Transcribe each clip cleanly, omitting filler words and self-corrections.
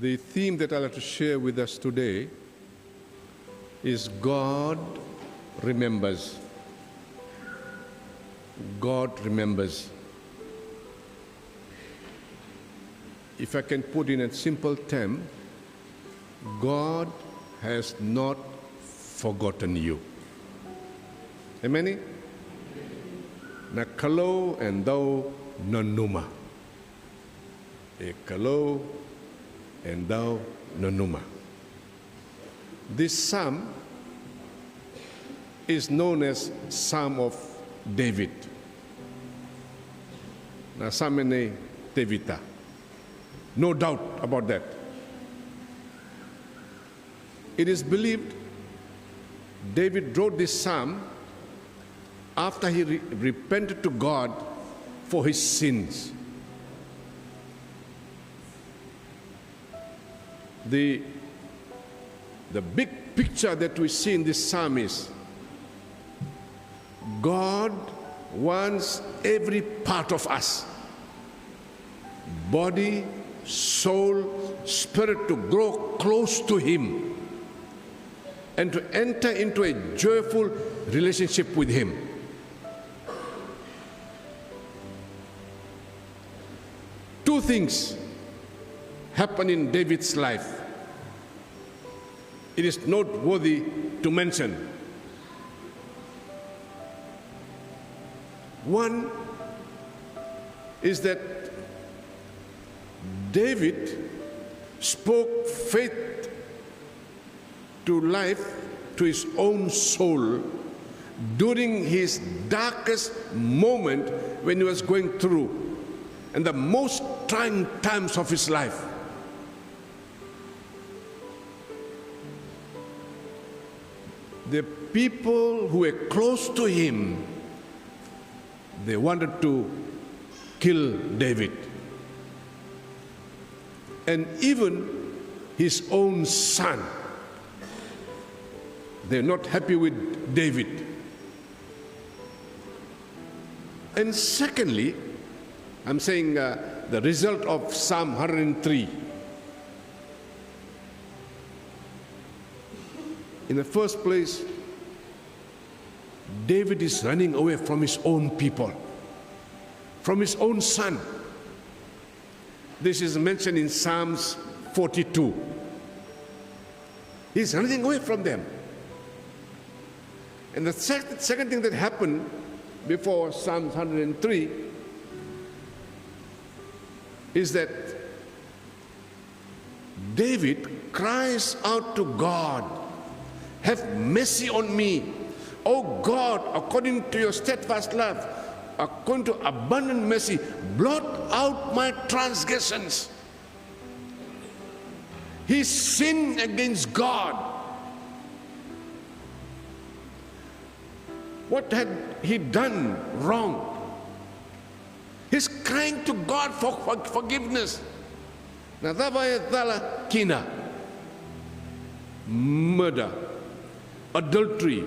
The theme that I'd like to share with us today is God remembers. God remembers. If I can put in a simple term, God has not forgotten you. Amen? Na Kalou and thou Nanuma. Kalou and thou Nanuma. This psalm is known as Psalm of David. Na samene Tevita. No doubt about that. It is believed David wrote this psalm after he repented to God for his sins. The big picture that we see in this psalm is God wants every part of us, body, soul, spirit, to grow close to Him and to enter into a joyful relationship with Him. Two things happen in David's life. It is noteworthy to mention. One is that David spoke faith to life to his own soul during his darkest moment when he was going through and the most trying times of his life. The people who were close to him, they wanted to kill David. And even his own son, they're not happy with David. And secondly, I'm saying the result of Psalm 103. In the first place, David is running away from his own people, from his own son. This is mentioned in Psalms 42. He's running away from them. And the second thing that happened before Psalms 103 is that David cries out to God, "Have mercy on me, O God, according to your steadfast love, according to abundant mercy, blot out my transgressions." He sinned against God. What had he done wrong? He's crying to God for forgiveness. Nadavayathala kina, murder, adultery,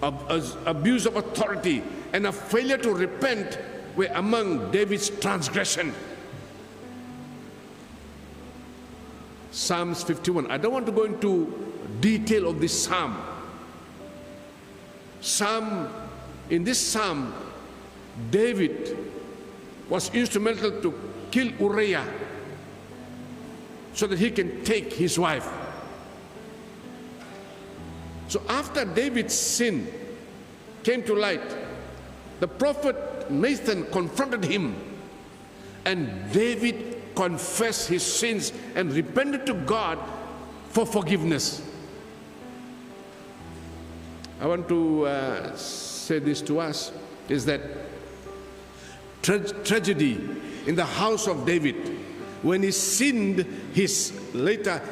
abuse of authority, and a failure to repent were among David's transgression. Psalms 51. I don't want to go into detail of this psalm. In this psalm, David was instrumental to kill Uriah so that he can take his wife. So after David's sin came to light, the prophet Nathan confronted him, and David confessed his sins and repented to God for forgiveness. I want to say this to us, is that tragedy in the house of David, when he sinned, later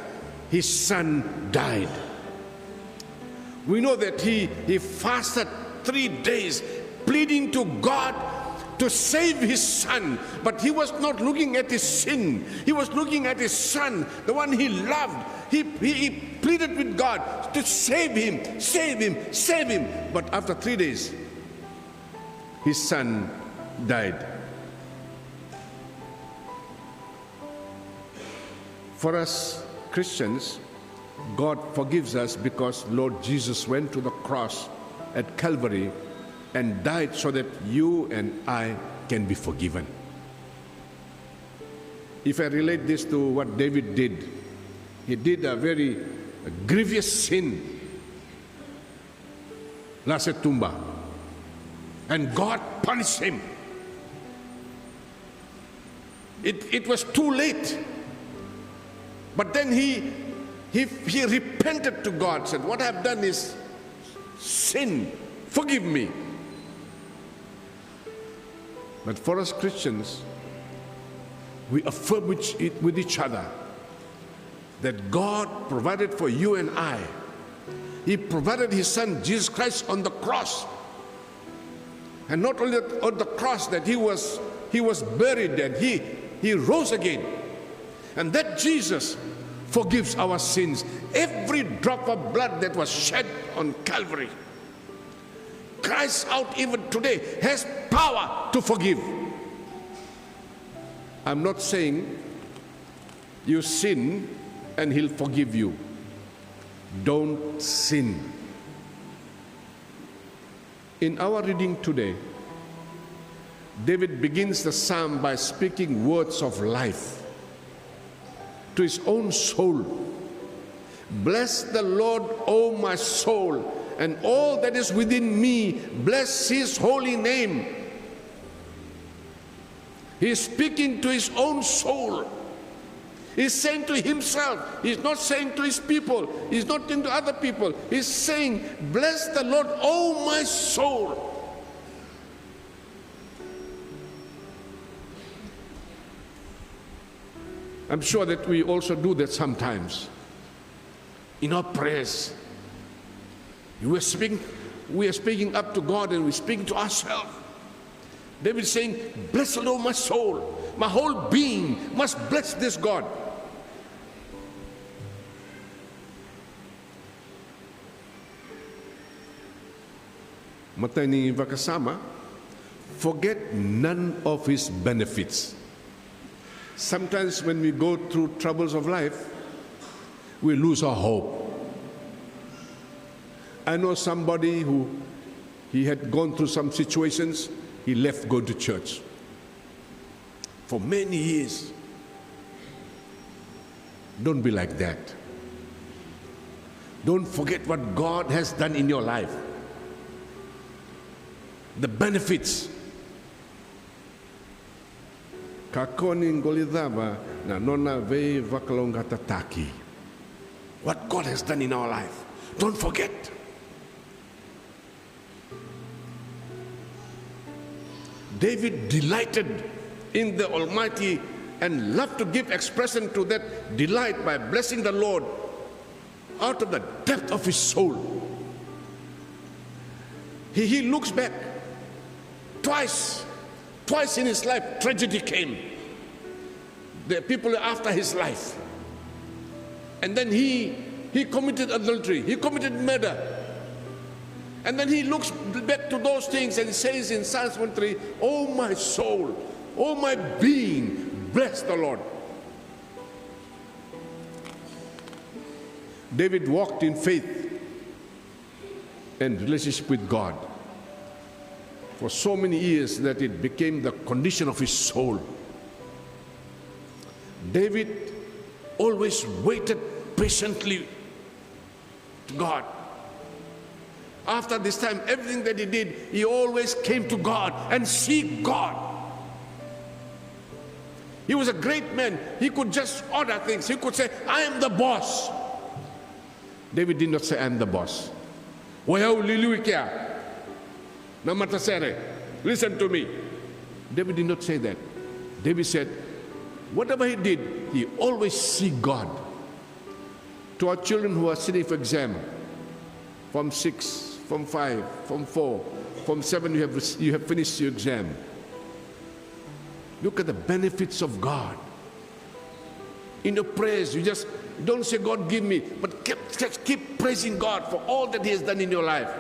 his son died. We know that he fasted 3 days, pleading to God to save his son, but he was not looking at his sin. He was looking at his son, the one he loved. He pleaded with God to save him, save him, save him. But after 3 days, his son died. For us, Christians, God forgives us because Lord Jesus went to the cross at Calvary and died so that you and I can be forgiven. If I relate this to what David did, he did a very grievous sin, Lasetumba, and God punished him. It was too late. But then he repented to God, said, what I've done is sin, forgive me. But for us Christians, we affirm with each other that God provided for you and I. He provided His Son, Jesus Christ, on the cross. And not only on the cross, that He was buried and He rose again. And that Jesus forgives our sins. Every drop of blood that was shed on Calvary cries out even today, has power to forgive. I'm not saying you sin and He'll forgive you. Don't sin. In our reading today, David begins the psalm by speaking words of life to his own soul. Bless the Lord, O my soul, and all that is within me, bless His holy name. He is speaking to his own soul. He's saying to himself. He's not saying to his people. He's not into other people. He's saying, bless the Lord, O my soul. I'm sure that we also do that sometimes in our prayers. We are speaking up to God and we're speaking to ourselves. David is saying, bless the Lord, my soul. My whole being must bless this God. Matay Vakasama, forget none of His benefits. Sometimes when we go through troubles of life, we lose our hope. I know somebody who he had gone through some situations, he left going to church for many years. Don't be like that. Don't forget what God has done in your life. The benefits. Kakoning golidaba na nona vei vakalongatataki. What God has done in our life. Don't forget. David delighted in the Almighty and loved to give expression to that delight by blessing the Lord out of the depth of his soul. He looks back. Twice in his life, tragedy came. The people after his life. And then he committed adultery. He committed murder. And then he looks back to those things and says in Psalms 1:3, oh my soul, oh my being, bless the Lord. David walked in faith and relationship with God for so many years that it became the condition of his soul. David always waited patiently to God. After this time, everything that he did, he always came to God and seek God. He was a great man. He could just order things. He could say, I am the boss. David did not say, I am the boss. Listen to me. David did not say that. David said, whatever he did, he always seek God. To our children who are sitting for exam, Form 6, Form 5, Form 4, Form 7, you have finished your exam. Look at the benefits of God. In your prayers, you just don't say, God, give me, but just keep praising God for all that He has done in your life.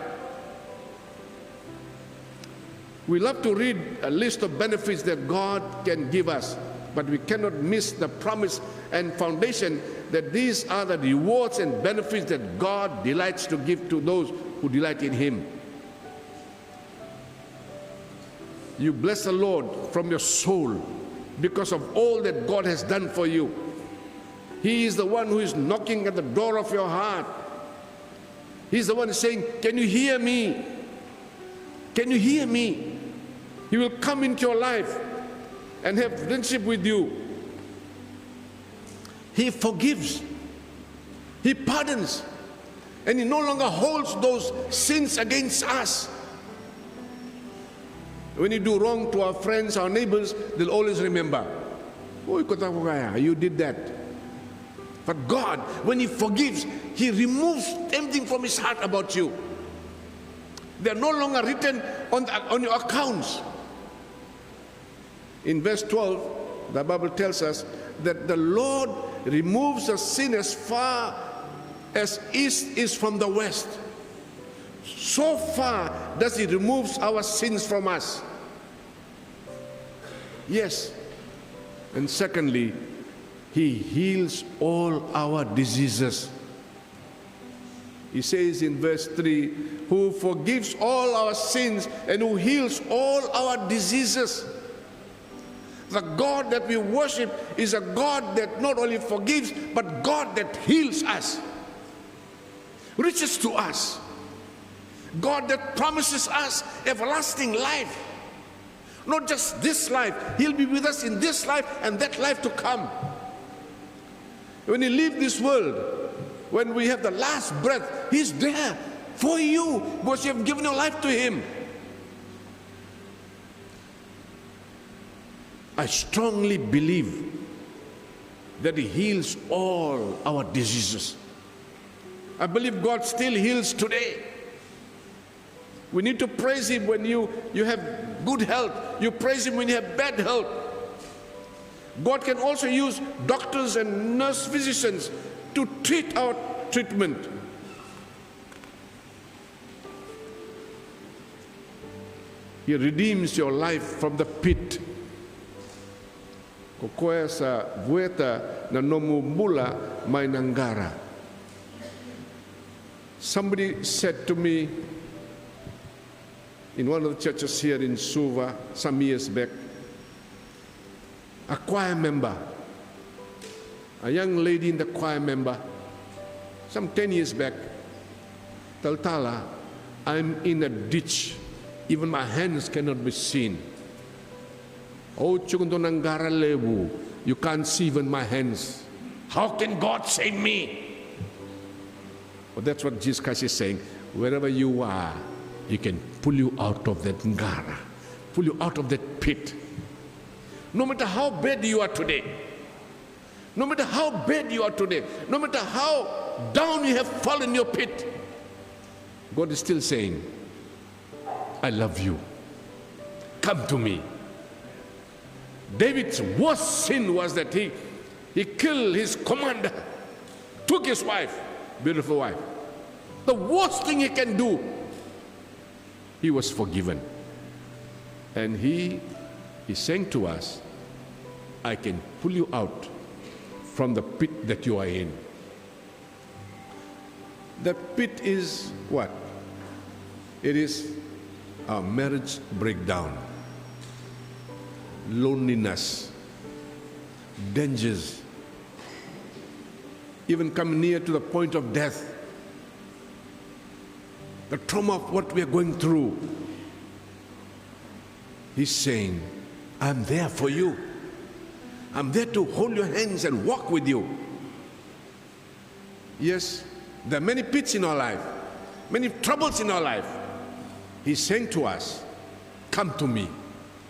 We love to read a list of benefits that God can give us, but we cannot miss the promise and foundation that these are the rewards and benefits that God delights to give to those who delight in Him. You bless the Lord from your soul because of all that God has done for you. He is the one who is knocking at the door of your heart. He's the one saying, can you hear me? Can you hear me? He will come into your life and have friendship with you. He forgives. He pardons. And He no longer holds those sins against us. When you do wrong to our friends, our neighbors, they'll always remember, oh, you did that. But God, when He forgives, He removes everything from His heart about you. They're no longer written on your accounts. In verse 12, the Bible tells us that the Lord removes the sin as far as east is from the west. So far does He remove our sins from us. Yes. And secondly, He heals all our diseases. He says in verse 3, who forgives all our sins and who heals all our diseases. The God that we worship is a God that not only forgives, but God that heals us, reaches to us. God that promises us everlasting life. Not just this life, He'll be with us in this life and that life to come. When you leave this world, when we have the last breath, He's there for you because you have given your life to Him. I strongly believe that He heals all our diseases. I believe God still heals today. We need to praise Him when you have good health. You praise Him when you have bad health. God can also use doctors and nurse physicians to treat our treatment. He redeems your life from the pit. Kokoe sa vueta na nomumula may nangara. Somebody said to me in one of the churches here in Suva some years back, a choir member, a young lady in the choir member, some 10 years back, Taltala, I'm in a ditch, even my hands cannot be seen. Oh, Chukundonangara lebu, you can't see even my hands. How can God save me? Well, that's what Jesus Christ is saying. Wherever you are, He can pull you out of that ngara, pull you out of that pit. No matter how bad you are today, no matter how bad you are today, no matter how down you have fallen in your pit, God is still saying, I love you. Come to me. David's worst sin was that he killed his commander, took his wife, beautiful wife. The worst thing he can do, he was forgiven. And he is saying to us, I can pull you out from the pit that you are in. The pit is what? It is a marriage breakdown, loneliness, dangers, even come near to the point of death. The trauma of what we are going through. He's saying, I'm there for you. I'm there to hold your hands and walk with you. Yes, there are many pits in our life, many troubles in our life. He's saying to us, come to me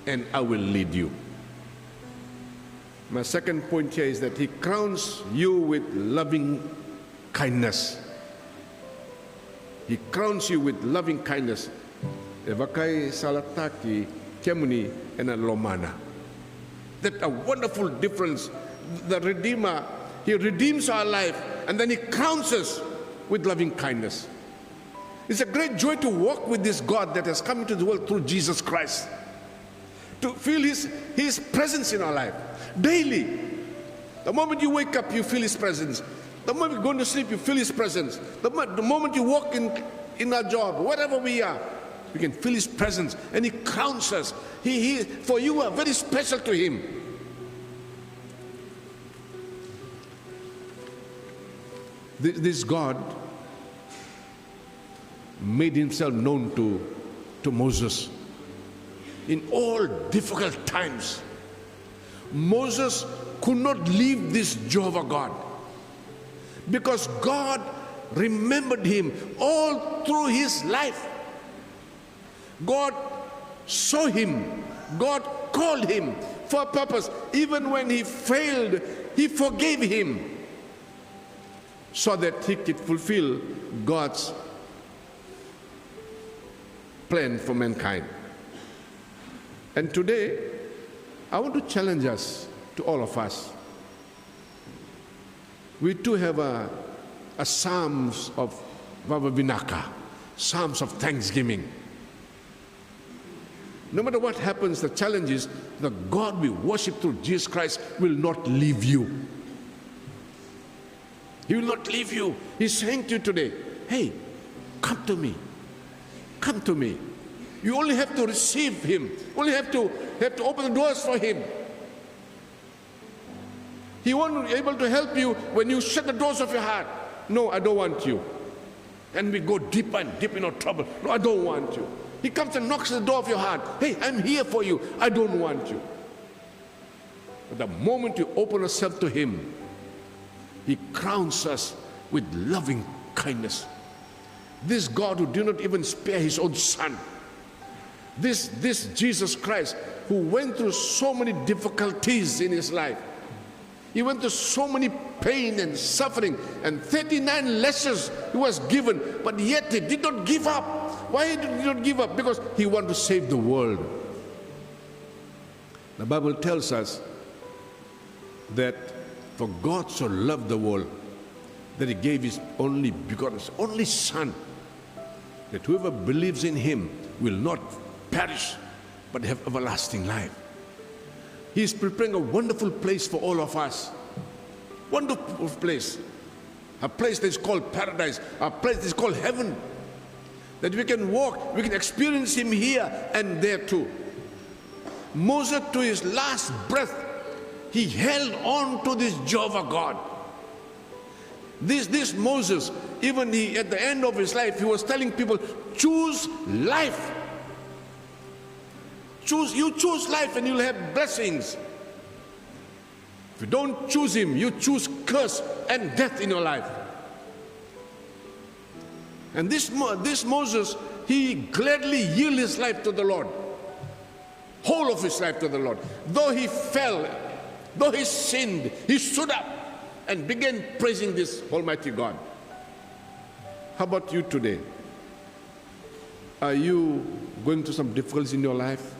and I will lead you. My second point here is that He crowns you with loving kindness. He crowns you with loving kindness. Evakai salataki kemuni and lomana. That a wonderful difference. The Redeemer, He redeems our life and then He crowns us with loving kindness. It's a great joy to walk with this God that has come into the world through Jesus Christ. To feel His presence in our life daily. The moment you wake up, you feel His presence. The moment you go to sleep, you feel His presence. The moment you walk in our job, wherever we are, we can feel His presence, and He crowns us. For you are very special to Him. This God made Himself known to Moses in all difficult times. Moses could not leave this Jehovah God, because God remembered him all through his life. God saw him. God called him for a purpose. Even when he failed, He forgave him so that he could fulfill God's plan for mankind. And today, I want to challenge us, to all of us. We too have a Psalms of Vavavinaka, Psalms of thanksgiving. No matter what happens, the challenge is the God we worship through Jesus Christ will not leave you. He will not leave you. He's saying to you today, hey, come to me. Come to me. You only have to receive Him. You only have to open the doors for Him. He won't be able to help you when you shut the doors of your heart. No, I don't want you. And we go deeper and deeper in our trouble. No, I don't want you. He comes and knocks at the door of your heart. Hey, I'm here for you. I don't want you. But the moment you open yourself to Him, He crowns us with loving kindness. This God who did not even spare His own Son. This Jesus Christ who went through so many difficulties in His life. He went through so many pain and suffering, and 39 lashes He was given, but yet He did not give up. Why did He not give up? Because He wanted to save the world. The Bible tells us that for God so loved the world that He gave His only begotten, only Son, that whoever believes in Him will not perish but have everlasting life. He is preparing a wonderful place for all of us. Wonderful place. A place that is called paradise. A place that is called heaven. That we can walk, we can experience Him here and there too. Moses, to his last breath, he held on to this Jehovah God. This Moses, even at the end of his life, he was telling people, choose life. You choose life and you'll have blessings. If you don't choose Him, you choose curse and death in your life. And this Moses, he gladly yielded his life to the Lord. Whole of his life to the Lord. Though he fell, though he sinned, he stood up and began praising this Almighty God. How about you today? Are you going through some difficulties in your life?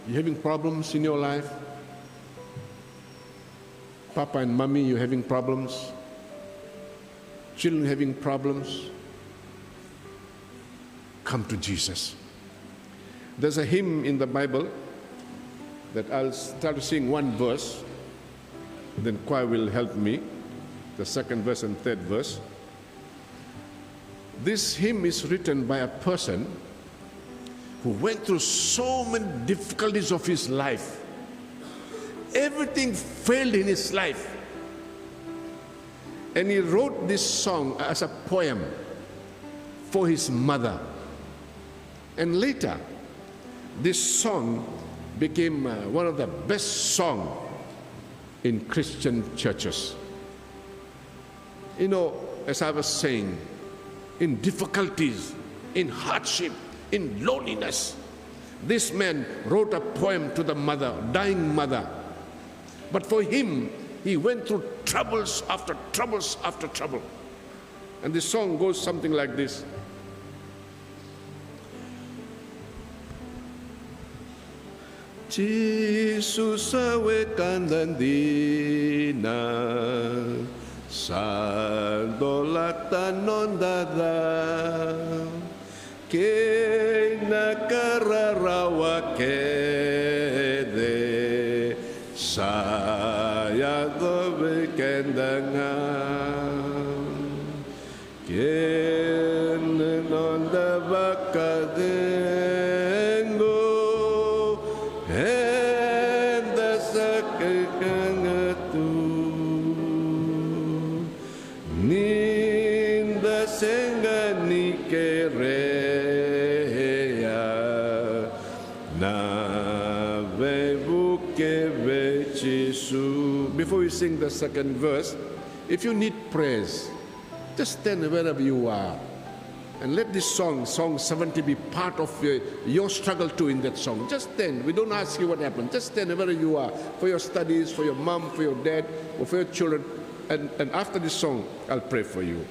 You having problems in your life? Papa and mommy, you having problems? Children having problems? Come to Jesus. There's a hymn in the Bible that I'll start to sing one verse, then choir will help me, the second verse and third verse. This hymn is written by a person who went through so many difficulties of his life. Everything failed in his life. And he wrote this song as a poem for his mother. And later, this song became one of the best songs in Christian churches. You know, as I was saying, in difficulties, in hardship, in loneliness, this man wrote a poem to the mother, dying mother. But for him, he went through troubles after troubles after trouble. And this song goes something like this. Jesus awe kandandina sandolatan nondada ke nakararawa kede saya kebendangan kene nonda bakadengo enda sakengatu ninda sengani kereya na vebuke vechisu. Before we sing the second verse, if you need prayers, just stand wherever you are and let this song 70, be part of your struggle too in that song. Just stand. We don't ask you what happened. Just stand wherever you are, for your studies, for your mom, for your dad, or for your children. And after this song, I'll pray for you.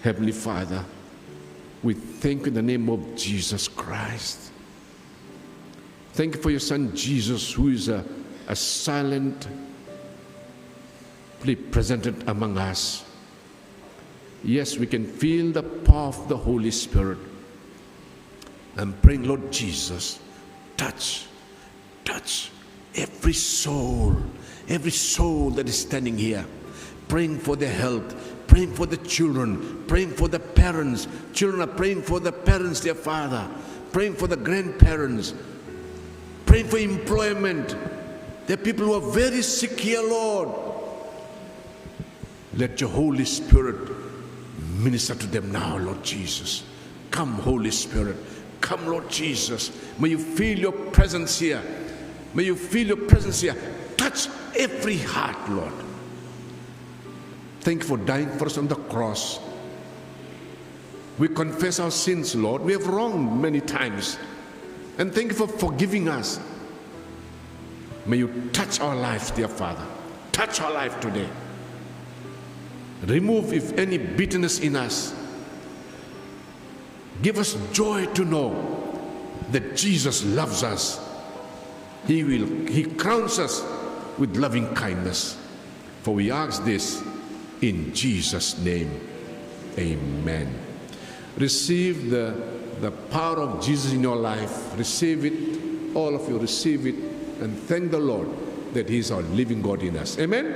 Heavenly Father, we thank you in the name of Jesus Christ. Thank you for your Son Jesus, who is a silently presented among us. Yes, we can feel the power of the Holy Spirit. I'm praying, Lord Jesus, touch every soul that is standing here, praying for their health, praying for the children, praying for the parents. Children are praying for the parents, their father, praying for the grandparents, praying for employment. There are people who are very sick here, Lord. Let your Holy Spirit minister to them now, Lord Jesus. Come, Holy Spirit. Come, Lord Jesus. May you feel your presence here. May you feel your presence here. Touch every heart, Lord. Thank you for dying for us on the cross. We confess our sins, Lord. We have wronged many times. And thank you for forgiving us. May you touch our lives, dear Father. Touch our life today. Remove, if any, bitterness in us. Give us joy to know that Jesus loves us. He crowns us with loving kindness. For we ask this in Jesus' name. Amen. Receive the power of Jesus in your life. Receive it. All of you receive it. And thank the Lord that He is our living God in us. Amen?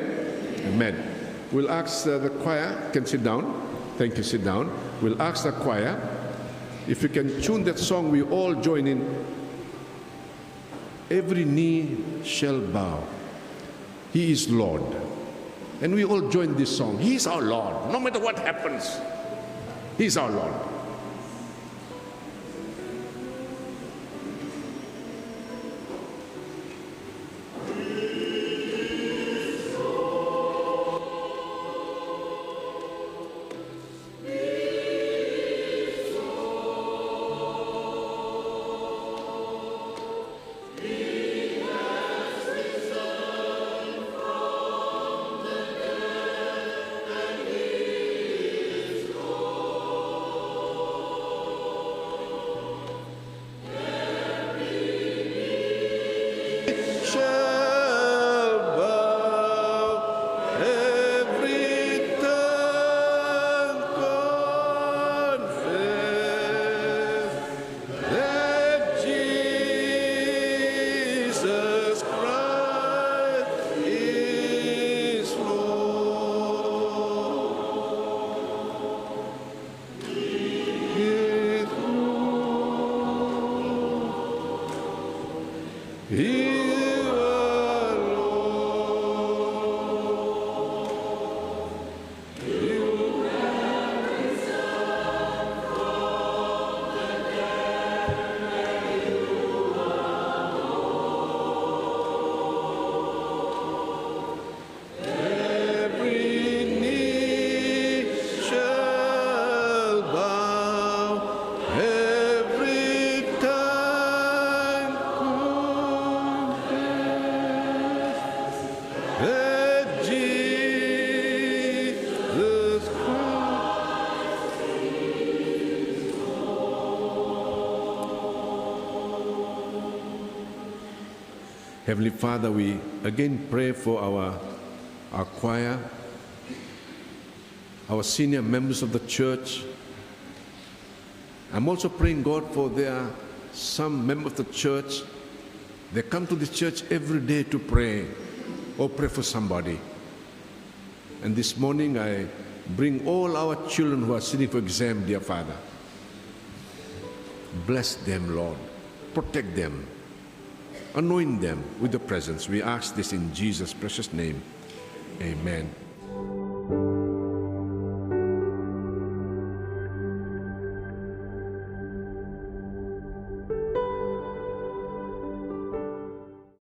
Amen. We'll ask the choir, can sit down. Thank you, sit down. We'll ask the choir, if you can tune that song, we all join in. Every knee shall bow. He is Lord. And we all join this song. He's our Lord. No matter what happens, He's our Lord. Heavenly Father, we again pray for our choir, our senior members of the church. I'm also praying, God, for there are some members of the church, they come to the church every day to pray or pray for somebody. And this morning I bring all our children who are sitting for exam, dear Father. Bless them, Lord. Protect them. Anoint them with the presence. We ask this in Jesus' precious name. Amen.